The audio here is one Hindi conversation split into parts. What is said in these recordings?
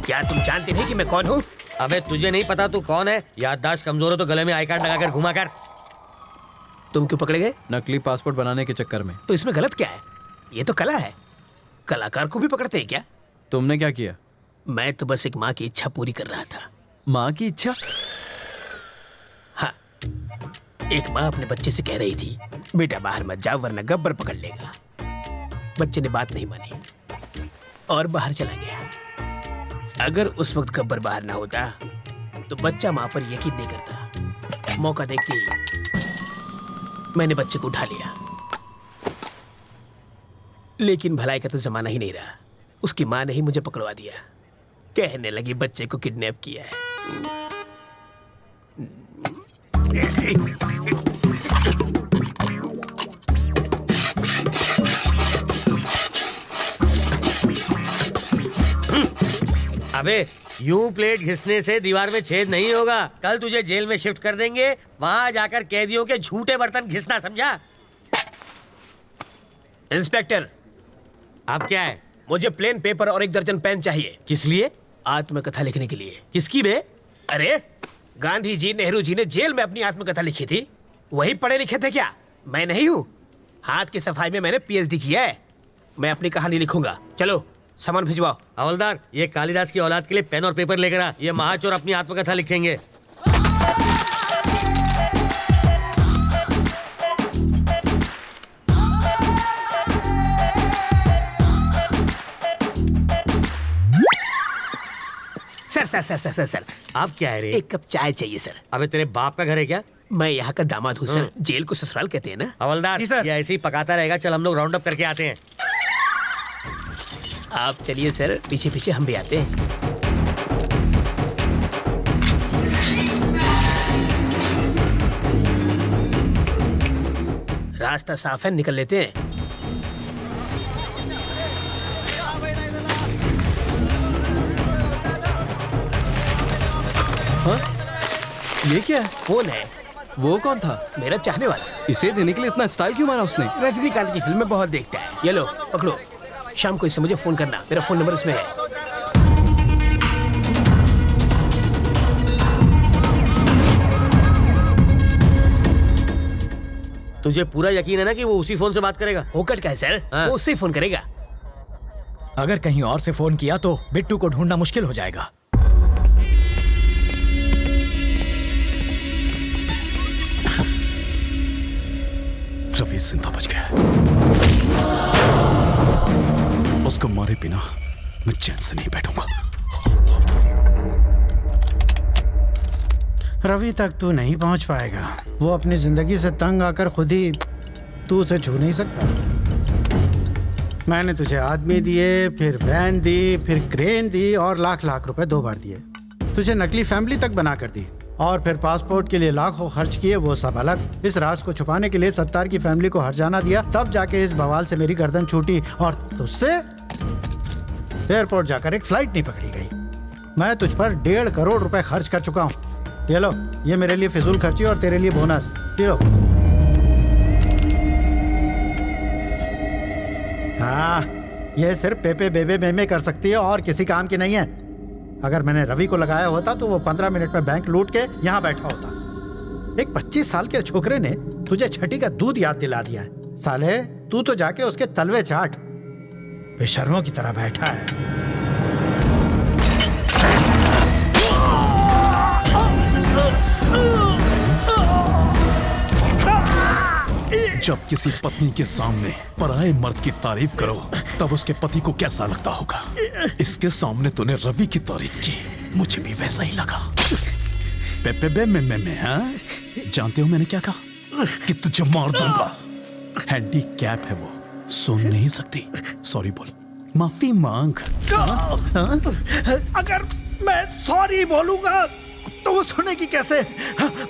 क्या तुम जानते नहीं कि मैं कौन हूँ? अबे तुझे नहीं पता तू कौन है? याददाश्त कमजोर हो तो गले में आई कार्ड लगाकर घुमा कर। तुम क्यों पकड़े गए? नकली पासपोर्ट बनाने के चक्कर में। तो इसमें गलत क्या है? ये तो कला है। कलाकार को भी पकड़ते हैं क्या? तुमने क्या किया? मैं तो बस एक माँ की इच्छा पूरी कर रहा था। माँ की इच्छा? हाँ, एक माँ अपने बच्चे से कह रही थी, बेटा बाहर मत जाओ वरना गब्बर पकड़ लेगा। बच्चे ने बात नहीं मानी और बाहर चला गया। अगर उस वक्त गब्बर बाहर ना होता तो बच्चा माँ पर यकीन नहीं करता। मौका देखते ही मैंने बच्चे को उठा लिया। लेकिन भलाई का तो जमाना ही नहीं रहा। उसकी माँ ने ही मुझे पकड़वा दिया। कहने लगी बच्चे को किडनैप किया है। अबे यूं प्लेट घिसने से दीवार में छेद नहीं होगा। कल तुझे जेल में शिफ्ट कर देंगे, वहां जाकर कैदियों के झूठे बर्तन घिसना, समझा? इंस्पेक्टर, अब क्या है? मुझे प्लेन पेपर और 1 दर्जन पेन चाहिए। किस लिए? आत्मकथा लिखने के लिए। किसकी बे? अरे गांधी जी, नेहरू जी ने जेल में अपनी आत्मकथा लिखी थी। वही पढ़े लिखे थे क्या? मैं नहीं हूँ। हाथ की सफाई में मैंने पीएचडी किया है। मैं अपनी कहानी लिखूंगा। चलो सामान भिजवाओ। हवलदार, ये कालिदास की औलाद के लिए पेन और पेपर लेकर आ। ये महाचोर अपनी आत्मकथा लिखेंगे। सर अब क्या है रे? 1 कप चाय चाहिए सर। अबे तेरे बाप का घर है क्या? मैं यहाँ का दामाद हूँ सर। जेल को ससुराल कहते हैं ना। हवलदार, जी सर। ये ऐसे ही पकाता रहेगा। चल हम लोग राउंड अप करके आते हैं। आप चलिए सर, पीछे पीछे हम भी आते हैं। रास्ता साफ है, निकल लेते हैं। हाँ? ये क्या है? कौन है? वो कौन था? मेरा चाहने वाला। इसे देने के लिए इतना स्टाइल क्यों मारा उसने? रजनीकांत की फिल्में बहुत देखता है। ये लो पकड़ो। शाम को इससे मुझे फोन करना। मेरा फोन नंबर इसमें है। तुझे पूरा यकीन है ना कि वो उसी फोन से बात करेगा? होकर क्या है सर? हाँ। वो उससे फोन करेगा। अगर कहीं और से फोन किया तो बिट्टू को ढूंढना मुश्किल हो जाएगा। रवि जिंदा बच गया। उसको मारे बिना मैं चैन से नहीं बैठूंगा। रवि तक तू नहीं पहुंच पाएगा। वो अपनी जिंदगी से तंग आकर खुद ही तू उसे छू नहीं सकता। मैंने तुझे आदमी दिए, फिर वैन दी, फिर क्रेन दी और लाख लाख रुपए 2 बार दिए। तुझे नकली फैमिली तक बना कर दी और फिर पासपोर्ट के लिए लाखों खर्च किए, वो सब अलग। इस राज को छुपाने के लिए सत्तार की फैमिली को हर्जाना दिया, तब जाके इस बवाल से मेरी गर्दन छूटी और तुझसे एयरपोर्ट जाकर एक फ्लाइट नहीं पकड़ी गई। मैं तुझ पर 1.5 करोड़ रुपए खर्च कर चुका हूँ। ये लो, ये मेरे लिए फिजूल खर्ची और तेरे लिए बोनस। ये लो। हाँ, ये सिर्फ पेपे बेबे मेमे कर सकती है और किसी काम की नहीं है। अगर मैंने रवि को लगाया होता तो वो 15 मिनट में बैंक लूट के यहाँ बैठा होता। एक 25 साल के छोकरे ने तुझे छठी का दूध याद दिला दिया है। साले, तू तो जाके उसके तलवे चाट। बेशर्मों की तरह बैठा है। जब किसी पत्नी के सामने पराये मर्द की तारीफ करो तब उसके पति को कैसा लगता होगा। इसके सामने तूने रवि की तारीफ की, मुझे भी वैसा ही लगा। पे में हाँ? जानते हो मैंने क्या कहा? कि तुझे मार दूंगा। हैंडीकैप है वो, सुन नहीं सकती। सॉरी बोल, माफी मांग। हाँ? अगर मैं सॉरी बोलूंगा तो वो सुनेगी कैसे?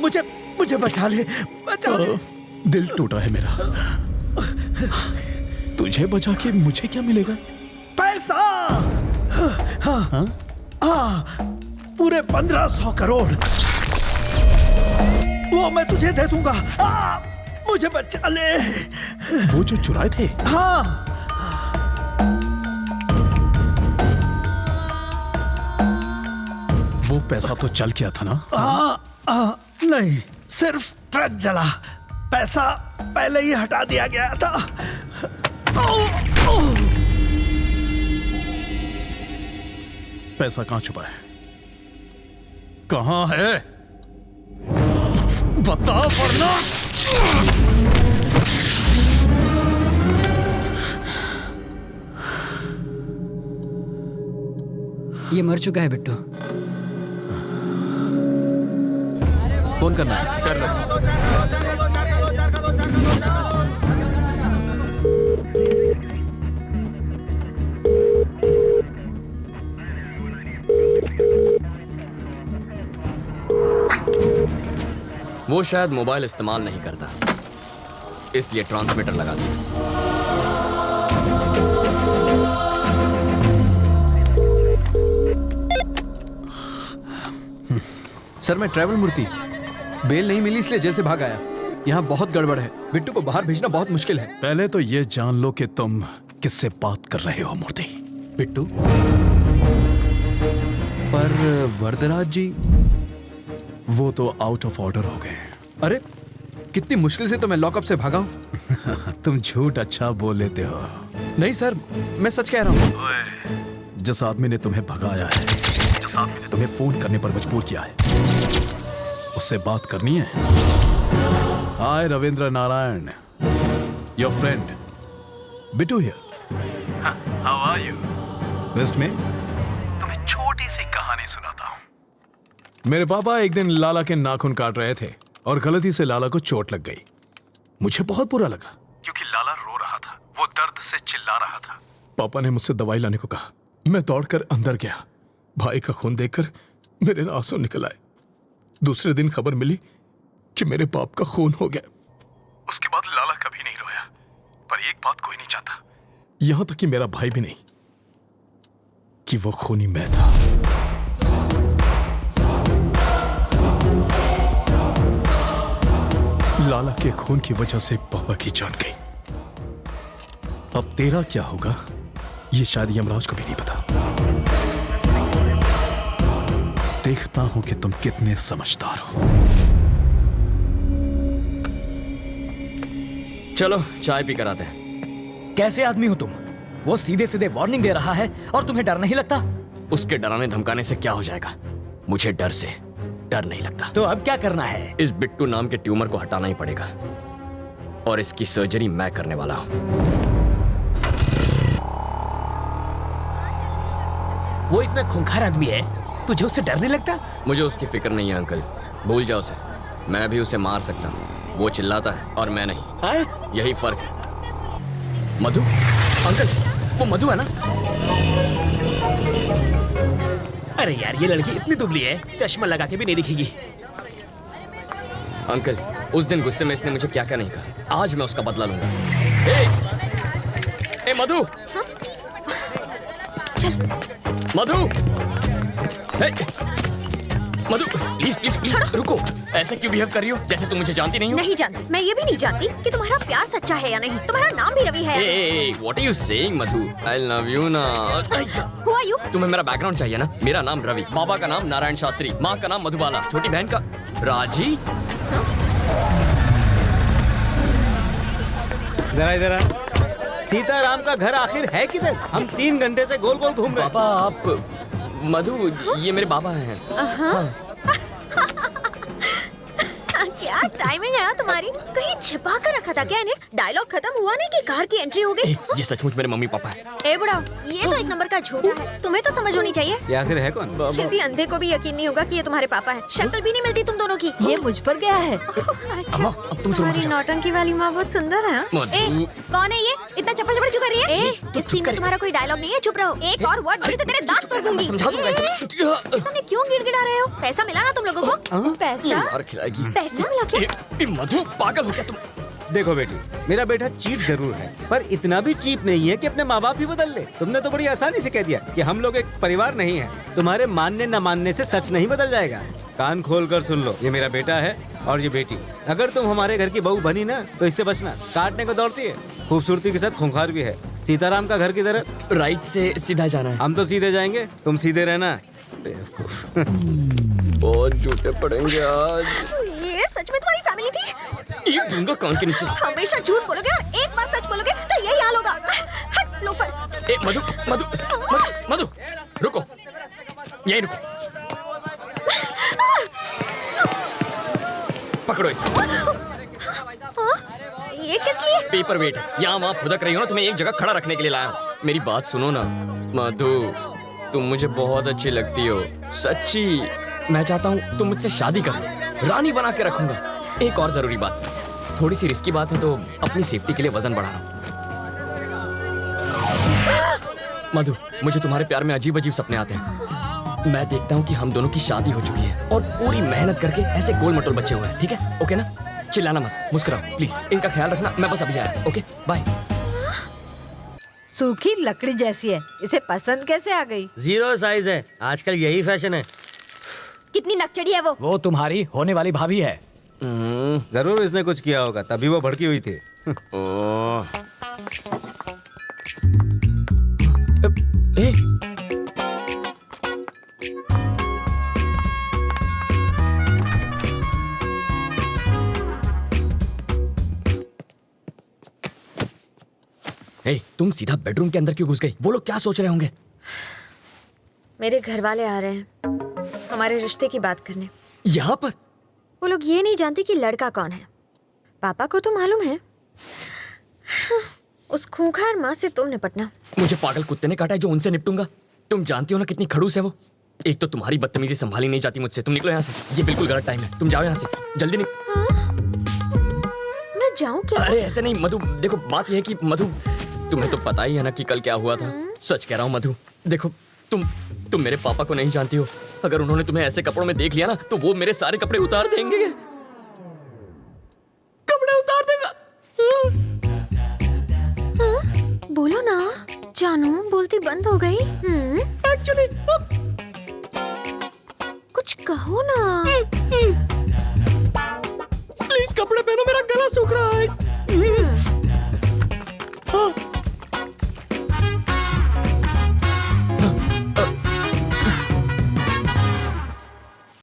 मुझे बचा ले, बचा ले। दिल टूटा है मेरा। तुझे बचा के मुझे क्या मिलेगा? पैसा। हाँ? पूरे 1500 करोड़ वो मैं तुझे दे दूंगा। मुझे बचा ले। वो जो चुराए थे? हाँ। पैसा तो चल गया था ना? नहीं, सिर्फ ट्रक जला, पैसा पहले ही हटा दिया गया था। पैसा कहाँ छुपा है? कहाँ है? बताओ वरना। ये मर चुका है बिट्टू। फोन करना है। कर लो। वो शायद मोबाइल इस्तेमाल नहीं करता, इसलिए ट्रांसमीटर लगा दिया। सर मैं ट्रैवल मूर्ति, बेल नहीं मिली इसलिए जेल से भाग आया। यहाँ बहुत गड़बड़ है, बिट्टू को बाहर भेजना बहुत मुश्किल है। पहले तो ये जान लो कि तुम किससे बात कर रहे हो मूर्ति। बिट्टू? पर वरदराज जी? वो तो आउट ऑफ ऑर्डर हो गए। अरे कितनी मुश्किल से तो मैं लॉकअप से भागा हूँ। तुम झूठ अच्छा बोल लेते हो। नहीं सर, मैं सच कह रहा हूँ। जिस आदमी ने तुम्हें भगाया है, जिस आदमी ने तुम्हें फोन करने पर मजबूर किया है, उससे बात करनी है। Hi Ravindra Narayan, your friend Bittu here. How are you? Best में तुम्हें छोटी सी कहानी सुनाता हूँ। मेरे पापा एक दिन लाला के नाखून काट रहे थे और गलती से लाला को चोट लग गई। मुझे बहुत बुरा लगा क्योंकि लाला रो रहा था, वो दर्द से चिल्ला रहा था। पापा ने मुझसे दवाई लाने को कहा। मैं दौड़कर अंदर गया। भाई का खून देखकर मेरे आंसू निकल आए। दूसरे दिन खबर मिली कि मेरे बाप का खून हो गया। उसके बाद लाला कभी नहीं रोया, पर एक बात कोई नहीं जानता, यहां तक कि मेरा भाई भी नहीं, कि वो खूनी मैं था। लाला के खून की वजह से पापा की जान गई। अब तेरा क्या होगा ये शायद यमराज को भी नहीं पता। देखता हूं कि तुम कितने समझदार हो। चलो चाय पी कर आते हैं। कैसे आदमी हो तुम? वो सीधे सीधे वार्निंग दे रहा है और तुम्हें डर नहीं लगता? उसके डराने धमकाने से क्या हो जाएगा? मुझे डर से डर नहीं लगता। तो अब क्या करना है? इस बिट्टू नाम के ट्यूमर को हटाना ही पड़ेगा और इसकी सर्जरी मैं करने वाला हूं। वो इतना खूंखार आदमी है, तुझे उससे डर नहीं लगता? मुझे उसकी फिक्र नहीं है अंकल, भूल जाओ उसे। मैं भी उसे मार सकता हूं, वो चिल्लाता है और मैं नहीं। हाँ? यही फर्क है। मधु अंकल, वो मधु है ना? अरे यार, ये लड़की इतनी दुबली है, चश्मा लगा के भी नहीं दिखेगी। अंकल, उस दिन गुस्से में इसने मुझे क्या क्या नहीं कहा, आज मैं उसका बदला लूंगा। ए मधु! चल। मधु! मधु प्लीज प्लीज प्लीज रुको। ऐसे क्यों बिहेव कर रही हो जैसे तुम मुझे जानती नहीं हो? नहीं जानती। मैं ये भी नहीं जानती कि तुम्हारा प्यार सच्चा है या नहीं। तुम्हारा नाम भी रवि है। What are you saying Madhu? I love you ना। Who are you? तुम्हें मेरा बैकग्राउंड चाहिए ना? मेरा नाम रवि, बाबा का नाम नारायण शास्त्री, माँ का नाम मधुबाला, छोटी बहन का राजी। जरा इधर आ। सीताराम का घर आखिर है किधर? हम 3 घंटे से गोल गोल घूम रहे हैं। पापा आप मधु, ये मेरे बाबा हैं। क्या टाइमिंग है तुम्हारी? कहीं छिपा कर रखा था क्या इन्हें? डायलॉग खत्म हुआ नहीं कि कार की एंट्री हो गई। ये सचमुच मेरे मम्मी पापा हैं। ए बुढ़ा, ये तो एक नंबर का झूठा है। तुम्हें तो समझ होनी चाहिए। ये आखिर है कौन? किसी अंधे को भी यकीन नहीं होगा कि ये तुम्हारे पापा हैं। शक्ल भी नहीं मिलती तुम दोनों की। ये मुझ पर गया है। अच्छा, अब तुम शुरू तुम्हारी करो। नौटंकी वाली माँ बहुत सुंदर है। मधु। कौन है ये? इतना चप्पड़ चप्पड़ क्यों कर रही है? इस सीन में तुम्हारा कोई डायलॉग नहीं है, चुप रहो। एक और वर्ड बोली तो तेरे दांत तोड़ दूंगी। समझा दूंगा इसे। सामने क्यों गिड़गिड़ा रहे हो? पैसा मिला ना तुम लोगों को? पैसा? और खिलाएगी। पैसा मिला क्या? मधु पागल हो क्या तुम? देखो बेटी, मेरा बेटा चीप जरूर है, पर इतना भी चीप नहीं है कि अपने माँ बाप ही बदल ले। तुमने तो बड़ी आसानी से कह दिया कि हम लोग एक परिवार नहीं है। तुम्हारे मानने न मानने से सच नहीं बदल जाएगा। कान खोल कर सुन लो, ये मेरा बेटा है और ये बेटी। अगर तुम हमारे घर की बहू बनी ना तो इससे बचना। काटने को दौड़ती है, खूबसूरती के साथ खूंखार भी है। सीताराम का घर किधर है? राइट से सीधा जाना है। हम तो सीधे जाएंगे, तुम सीधे रहना। बहुत झूठे पड़ेंगे आज। ये सच में तुम्हारी फैमिली थी? ये दूंगा कान के नीचे। हमेशा झूठ बोलोगे और एक बार सच बोलोगे तो यही हाल होगा। हट लोफर। ए मधु मधु मधु मधु रुको, यही रुको। पकड़ो इसे। ये किस लिए? पेपर वेट है, यहाँ वहाँ फुदक रही हो ना, तुम्हें एक जगह खड़ा रखने के लिए लाया हूँ। मेरी बात सुनो ना मधु, तुम मुझे बहुत अच्छी लगती हो, सच्ची। मैं चाहता हूँ तुम मुझसे शादी कर लो, रानी बना के रखूंगा। एक और जरूरी बात, थोड़ी सी रिस्की बात है तो अपनी सेफ्टी के लिए वजन बढ़ा रहा हूँ। मधु, मुझे तुम्हारे प्यार में अजीब अजीब सपने आते हैं। मैं देखता हूँ कि हम दोनों की शादी हो चुकी है और पूरी मेहनत करके ऐसे गोल मटोल बच्चे हुए हैं, ठीक है? ओके ना? चिल्लाना मत, मुस्कुराओ प्लीज। इनका ख्याल रखना, मैं बस अभी आया। Okay bye. सूखी लकड़ी जैसी है, इसे पसंद कैसे आ गई? जीरो साइज है, आजकल यही फैशन है। कितनी नकचड़ी है वो? तुम्हारी होने वाली भाभी है। जरूर इसने कुछ किया होगा, तभी वो भड़की हुई थी। ए, तुम सीधा बेडरूम के अंदर क्यों घुस गई? वो लोग क्या सोच रहे होंगे? मेरे घर वाले आ रहे हैं हमारे रिश्ते की बात करने। यहाँ पर? वो लोग ये नहीं जानते कि लड़का कौन है। पापा को तो मालूम है। उस खूंखार माँ से तुम निपटना। मुझे पागल कुत्ते ने काटा है जो उनसे निपटूंगा। तुम जानती हो ना कितनी खड़ूस है वो। एक तो तुम्हारी बदतमीजी संभाली नहीं जाती मुझसे। तुम निकलो यहाँ से, ये बिल्कुल गलत टाइम है। तुम जाओ यहाँ से, जल्दी मैं जाऊँ क्या? अरे ऐसे नहीं मधु, देखो बात यह है कि मधु, तुम्हें तो पता ही है ना कि कल क्या हुआ था। सच कह रहा हूँ मधु, देखो तुम मेरे पापा को नहीं जानती हो। अगर उन्होंने तुम्हें ऐसे कपड़ों में देख लिया ना तो वो मेरे सारे कपड़े उतार देंगे। कपड़े उतार देगा। बोलो ना जानू, बोलती बंद हो गई। एक्चुअली